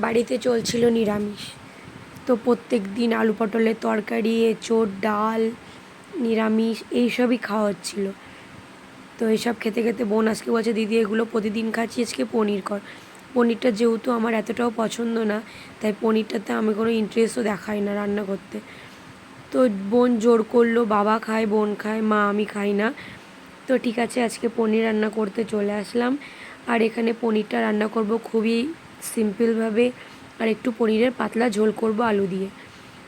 বাড়িতে চলছিল নিরামিষ। তো প্রত্যেক দিন আলু পটলের তরকারি, এঁচোড়, ডাল, নিরামিষ এইসবই খাওয়া হচ্ছিলো। তো এইসব খেতে খেতে বোন আজকে বলছে, দিদি এগুলো প্রতিদিন খাচ্ছি, আজকে পনির কর। পনিরটা যেহেতু আমার এতটাও পছন্দ না, তাই পনিরটাতে আমি কোনো ইন্টারেস্টও দেখাই না রান্না করতে। তো বোন জোর করলো, বাবা খায়, বোন খায়, মা, আমি খাই না। তো ঠিক আছে, আজকে পনির রান্না করতে চলে আসলাম। আর এখানে পনিরটা রান্না করব খুবই সিম্পলভাবে, আর একটু পনিরের পাতলা ঝোল করব আলু দিয়ে।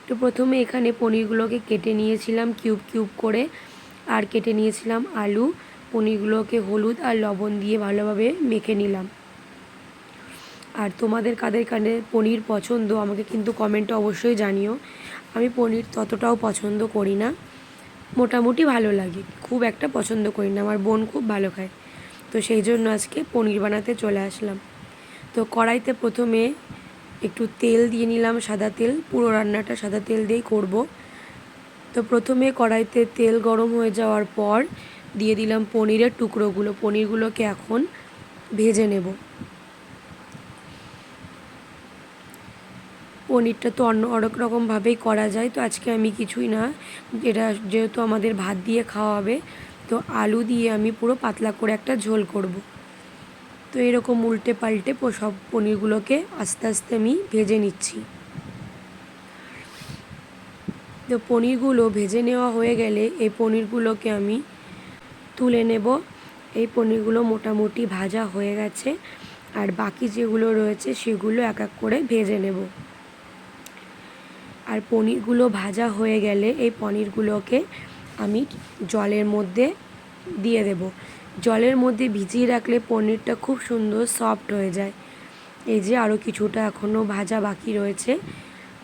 তো প্রথমে এখানে পনিরগুলোকে কেটে নিয়েছিলাম কিউব কিউব করে, আর কেটে নিয়েছিলাম আলু। পনিরগুলোকে হলুদ আর লবণ দিয়ে ভালোভাবে মেখে নিলাম। আর তোমাদের কাদের কাদের পনির পছন্দ আমাকে কিন্তু কমেন্টে অবশ্যই জানিও। আমি পনির ততটাও পছন্দ করি না, মোটামুটি ভালো লাগে, খুব একটা পছন্দ করি না। আমার বোন খুব ভালো খায়, তো সেই জন্য আজকে পনির বানাতে চলে আসলাম। তো কড়াইতে প্রথমে একটু তেল দিয়ে নিলাম, সাদা তেল, পুরো রান্নাটা সাদা তেল দিয়েই করব। তো প্রথমে কড়াইতে তেল গরম হয়ে যাওয়ার পর দিয়ে দিলাম পনিরের টুকরোগুলো। পনিরগুলোকে এখন ভেজে নেব। পনিরটা তো অনেক রকমভাবেই করা যায়, তো আজকে আমি কিছুই না, যেহেতু আমাদের ভাত দিয়ে খাওয়া হবে, তো আলু দিয়ে আমি পুরো পাতলা করে একটা ঝোল করব। তো এরকম উল্টে পাল্টে সব পনিরগুলোকে আস্তে আস্তে আমি ভেজে নিচ্ছি। তো পনিরগুলো ভেজে নেওয়া হয়ে গেলে এই পনিরগুলোকে আমি তুলে নেব। এই পনিরগুলো মোটামুটি ভাজা হয়ে গেছে, আর বাকি যেগুলো রয়েছে সেগুলো এক এক করে ভেজে নেব। আর পনিরগুলো ভাজা হয়ে গেলে এই পনিরগুলোকে আমি জলের মধ্যে দিয়ে দেব। জলের মধ্যে ভিজিয়ে রাখলে পনিরটা খুব সুন্দর সফট হয়ে যায়। এই যে আরও কিছুটা এখনও ভাজা বাকি রয়েছে,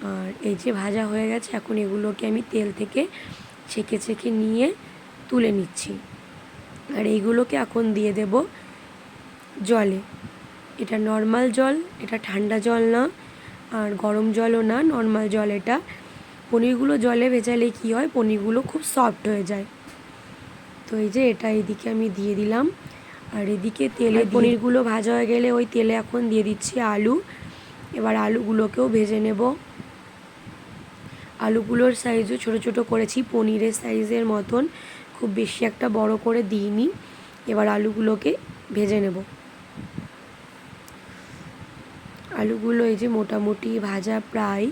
আর এই যে ভাজা হয়ে গেছে, এখন এগুলোকে আমি তেল থেকে ছেঁকে ছেঁকে নিয়ে তুলে নিচ্ছি। আর এইগুলোকে এখন দিয়ে দেব জলে। এটা নর্মাল জল, এটা ঠান্ডা জল না, আর গরম জলও না, নর্মাল জল এটা। পনিরগুলো জলে ভেজালে কী হয়, পনিরগুলো খুব সফট হয়ে যায়। তো এই যে এটা এদিকে আমি দিয়ে দিলাম, আর এদিকে তেলে পনিরগুলো ভাজা হয়ে গেলে ওই তেলে এখন দিয়ে দিচ্ছি আলু। এবার আলুগুলোকেও ভেজে নেব। আলুগুলোর সাইজও ছোট ছোট করেছি, পনিরের সাইজের মতন, খুব বেশি একটা বড় করে দিইনি। এবার আলুগুলোকে ভেজে নেব। আলুগুলো এই যে মোটামুটি ভাজা প্রায়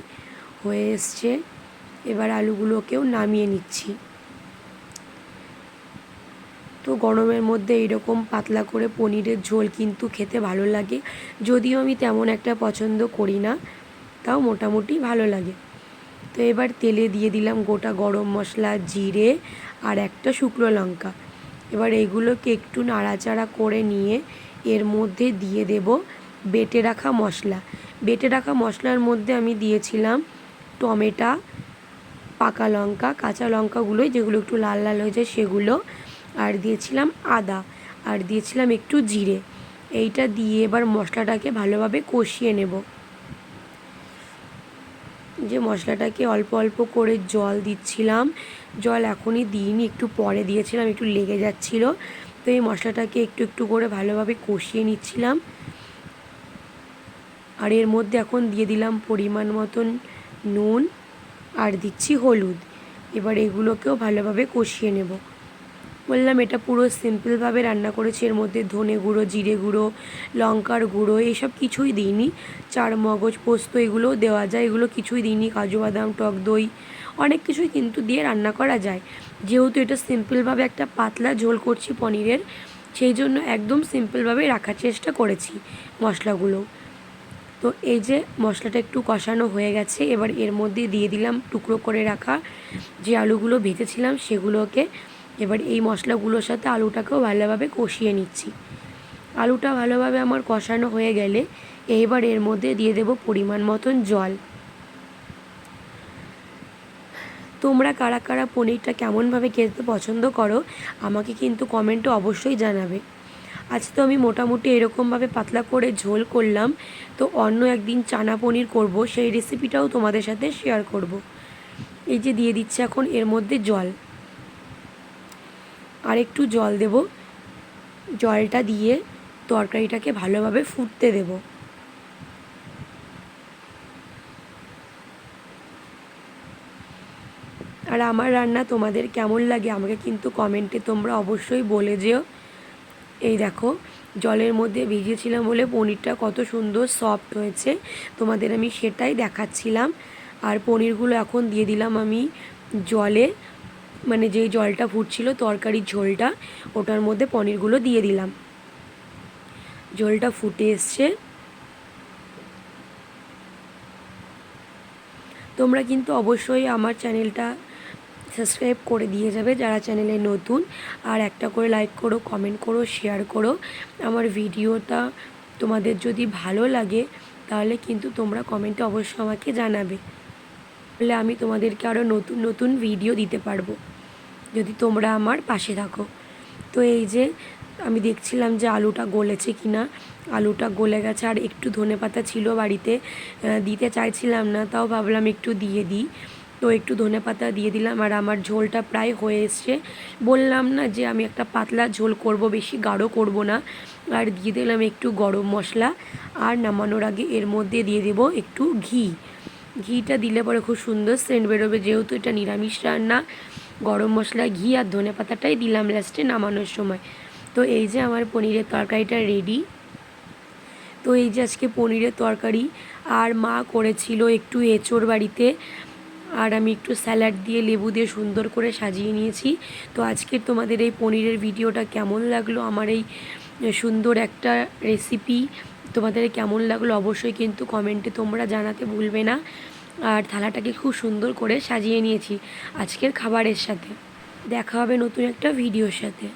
হয়ে এসছে। এবার আলুগুলোকেও নামিয়ে নিচ্ছি। তো গরমের মধ্যে এইরকম পাতলা করে পনিরের ঝোল কিন্তু খেতে ভালো লাগে, যদিও আমি তেমন একটা পছন্দ করি না, তাও মোটামুটি ভালো লাগে। তো এবার তেলে দিয়ে দিলাম গোটা গরম মশলা, জিরে আর একটা শুকনো লঙ্কা। এবার এইগুলোকে একটু নাড়াচাড়া করে নিয়ে এর মধ্যে দিয়ে দেব বেটে রাখা মশলা। বেটে রাখা মশলার মধ্যে আমি দিয়েছিলাম টমেটো, পাকা লঙ্কা, কাঁচা লঙ্কাগুলোই যেগুলো একটু লাল লাল হয়ে যায় সেগুলো, আর দিয়েছিলাম আদা, আর দিয়েছিলাম একটু জিরে। এইটা দিয়ে এবার মশলাটাকে ভালোভাবে কষিয়ে নেব। যে মশলাটাকে অল্প অল্প করে জল দিচ্ছিলাম, জল এখনই দিইনি, একটু পরে দিয়েছিলাম, একটু লেগে যাচ্ছিলো। তো এই মশলাটাকে একটু একটু করে ভালোভাবে কষিয়ে নিচ্ছিলাম। আর এর মধ্যে এখন দিয়ে দিলাম পরিমাণ মতন নুন, আর দিচ্ছি হলুদ। এবার এগুলোকেও ভালোভাবে কষিয়ে নেব। বললাম এটা পুরো সিম্পলভাবে রান্না করেছি, এর মধ্যে ধনে গুঁড়ো, জিরে গুঁড়ো, লঙ্কার গুঁড়ো এইসব কিছুই দিইনি। চার মগজ, পোস্ত এগুলোও দেওয়া যায়, এগুলো কিছুই দিইনি। কাজু বাদাম, টক দই, অনেক কিছুই কিন্তু দিয়ে রান্না করা যায়। যেহেতু এটা সিম্পলভাবে একটা পাতলা ঝোল করছি পনিরের, সেই জন্য একদম সিম্পলভাবে রাখার চেষ্টা করেছি মশলাগুলো। তো এই যে মশলাটা একটু কষানো হয়ে গেছে, এবার এর মধ্যে দিয়ে দিলাম টুকরো করে রাখা যে আলুগুলো ভেজেছিলাম সেগুলোকে। এবার এই মশলাগুলোর সাথে আলুটাকেও ভালোভাবে কষিয়ে নিচ্ছি। আলুটা ভালোভাবে আমার কষানো হয়ে গেলে এইবার এর মধ্যে দিয়ে দেব পরিমাণ মতন জল। তোমরা কারা কারা পনিরটা কেমনভাবে খেতে পছন্দ করো আমাকে কিন্তু কমেন্টে অবশ্যই জানাবে। আজ তো আমি মোটামুটি এরকমভাবে পাতলা করে ঝোল করলাম, তো অন্য একদিন চানা পনির করব, সেই রেসিপিটাও তোমাদের সাথে শেয়ার করব। এই যে দিয়ে দিচ্ছে এখন এর মধ্যে জল, আর একটু জল দেব। জলটা দিয়ে তরকারিটাকে ভালোভাবে ফুটতে দেব। আর আমার রান্না তোমাদের কেমন লাগে আমাকে কিন্তু কমেন্টে তোমরা অবশ্যই বলে যেও। এই দেখো জলের মধ্যে ভিজিয়েছিলাম বলে পনিরটা কত সুন্দর সফট হয়েছে, তোমাদের আমি সেটাই দেখাচ্ছিলাম। আর পনিরগুলো এখন দিয়ে দিলাম আমি জলে, মানে যেই জলটা ফুটছিল তরকারির ঝোলটা, ওটার মধ্যে পনিরগুলো দিয়ে দিলাম। ঝোলটা ফুটে এসছে। তোমরা কিন্তু অবশ্যই আমার চ্যানেলটা সাবস্ক্রাইব করে দিয়ে যাবে যারা চ্যানেলে নতুন, আর একটা করে লাইক করো, কমেন্ট করো, শেয়ার করো। আমার ভিডিওটা তোমাদের যদি ভালো লাগে তাহলে কিন্তু তোমরা কমেন্টে অবশ্যই আমাকে জানাবে, তাহলে আমি তোমাদেরকে আরও নতুন নতুন ভিডিও দিতে পারবো যদি তোমরা আমার পাশে থাকো। তো এই যে আমি দেখছিলাম যে আলুটা গলেছে কি না, আলুটা গলে গেছে। আর একটু ধনেপাতা ছিল বাড়িতে, দিতে চাইছিলাম না, তাও ভাবলাম একটু দিয়ে দিই, তো একটু ধনেপাতা দিয়ে দিলাম। আর আমার ঝোলটা প্রায় হয়ে এসছে, বললাম না যে আমি একটা পাতলা ঝোল করব, বেশি গাঢ় করব না। আর দিয়ে দিলাম একটু গরম মশলা, আর নামানোর আগে এর মধ্যে দিয়ে দেব একটু ঘি। ঘিটা দিলে পরে খুব সুন্দর সেন্ট বেরোবে, যেহেতু এটা নিরামিষ রান্না। গরম মশলা, ঘি আর ধনেপাতাটাই দিলাম লাস্টে নামানোর সময়। তো এই যে আমার পনিরের তরকারিটা রেডি। তো এই যে আজকে পনিরের তরকারি, আর মা করেছিল একটু এঁচোড় বাড়িতে, আর আমি একটু স্যালাড দিয়ে লেবু দিয়ে সুন্দর করে সাজিয়ে নিয়েছি। তো আজকের তোমাদের এই পনিরের ভিডিওটা কেমন লাগলো, আমার এই সুন্দর একটা রেসিপি তোমাদের কেমন লাগলো অবশ্যই কিন্তু কমেন্টে তোমরা জানাতে ভুলবে না। আর থালাটাকে খুব সুন্দর করে সাজিয়ে নিয়েছি আজকের খাবারের সাথে। দেখা হবে নতুন একটা ভিডিওর সাথে।